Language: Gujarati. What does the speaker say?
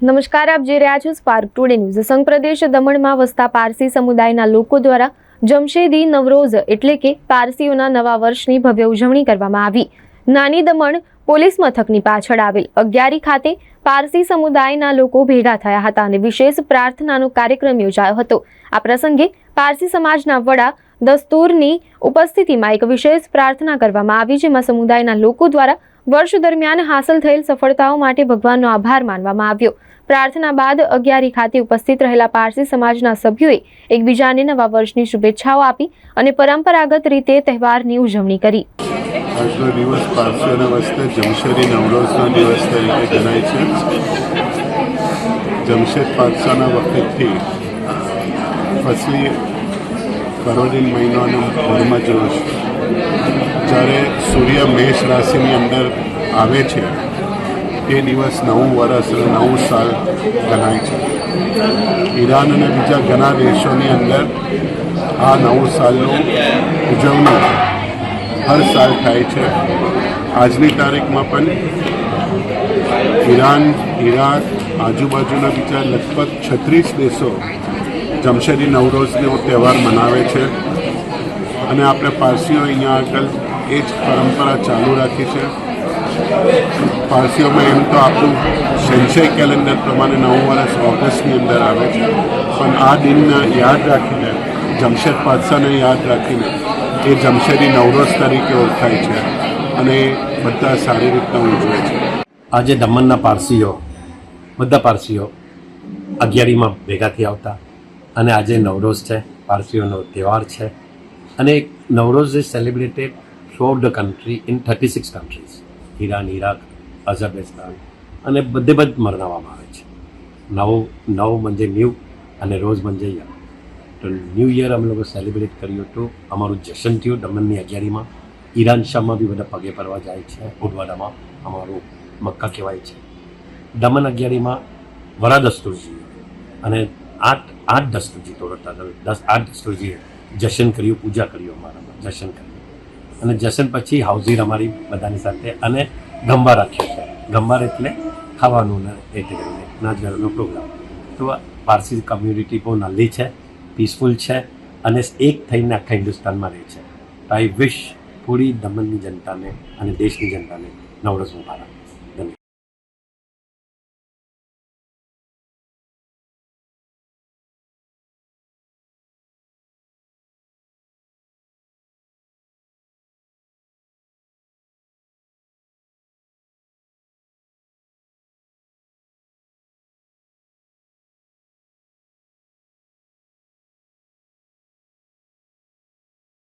નમસ્કાર, આપ જોઈ રહ્યા છો સ્પાર્ક ટુડે ન્યૂઝ। સંઘ પ્રદેશ દમણમાં વસતા પારસી સમુદાયના લોકો દ્વારા જમશેદી નવરોઝ એટલે કે પારસીઓના નવા વર્ષની ભવ્ય ઉજવણી કરવામાં આવી। નાની દમણ પોલીસ મથકની પાછળ આવેલ અગિયારી ખાતે પારસી સમુદાયના લોકો ભેગા થયા હતા અને વિશેષ પ્રાર્થનાનો કાર્યક્રમ યોજાયો હતો। આ પ્રસંગે પારસી સમાજના વડા દસ્તુરની ઉપસ્થિતિમાં એક વિશેષ પ્રાર્થના કરવામાં આવી, જેમાં સમુદાયના લોકો દ્વારા વર્ષ દરમિયાન હાંસલ થયેલ સફળતાઓ માટે ભગવાનનો આભાર માનવામાં આવ્યો। પ્રાર્થના બાદ અગિયારી ખાતે ઉપસ્થિત રહેલા પારસી સમાજના સભ્યોએ એકબીજાને નવા વર્ષની શુભેચ્છાઓ આપી અને પરંપરાગત રીતે તહેવારની ઉજવણી કરી। આજનો દિવસ પારસીઓના વસ્તે જમશેદી નવરોઝનો દિવસ તરીકે ગણાય છે। જમશેદ પાતશાહના વખતથી ફસલી ફરવરી મહિનાનો ધર્મજોશ જ્યારે સૂર્ય મેષ રાશિની અંદર આવે છે એ દિવસ નવું વર્ષ અને નવું સાલ ગણાય છે। ઈરાન અને બીજા ઘણા દેશોની અંદર આ નવું સાલનું ઉજવણી હર સાલ થાય છે। આજની તારીખમાં પણ ઈરાન, ઈરાક, આજુબાજુના બીજા લગભગ 36 દેશો જમશેદી નવરોઝનો તહેવાર મનાવે છે અને આપણે પારસીઓ અહીંયા આગળ એ જ પરંપરા ચાલુ રાખી છે। પારસીઓમાં એમ તો આપણું શેન્શાઈ કેલેન્ડર પ્રમાણે નવું વર્ષ ઓગસ્ટની અંદર આવે છે, પણ આ દિનને યાદ રાખીને, જમશેદ પાતશાહને યાદ રાખીને એ જમશેદી નવરોઝ તરીકે ઓળખાય છે અને બધા સારી રીતના ઉજવે છે। આજે દમણના પારસીઓ, બધા પારસીઓ અગિયારીમાં ભેગા થયા હતા અને આજે નવરોઝ છે, પારસીઓનો તહેવાર છે અને Navroz is celebrated through the country in 36 countries, Iran, Iraq, Azerbaijan અને બધે મનાવવામાં આવે છે। નવ મંજે ન્યૂ અને રોઝ મંજે યર, તો ન્યૂ યર અમે લોકો સેલિબ્રેટ કર્યું હતું। અમારું જશન થયું દમણની અગિયારીમાં। ઈરાન શાહમાં બી બધા પગે પડવા જાય છે, ઉડવાડામાં અમારું મક્કા કહેવાય છે। દમણ અગિયારીમાં વરા દસ્તુરજી અને આઠ દસ્તુરજી તોડતા 8 દસ્તુરજીએ જશન કર્યું, પૂજા કર્યું, અમારામાં જશન કર્યું અને જશન પછી હાઉઝીર અમારી બધાની સાથે અને ગંબા રાખ્યો છે। ગંબાર એટલે ખાવાનું ને એ કરીને નાચ ગાવાનો પ્રોગ્રામ। તો પારસી કમ્યુનિટી બહુ નાની છે, પીસફુલ છે અને એક થઈને આખા હિન્દુસ્તાનમાં રહે છે। આઈ વિશ પૂરી દમણની જનતાને અને દેશની જનતાને નવરોઝ મુબારક।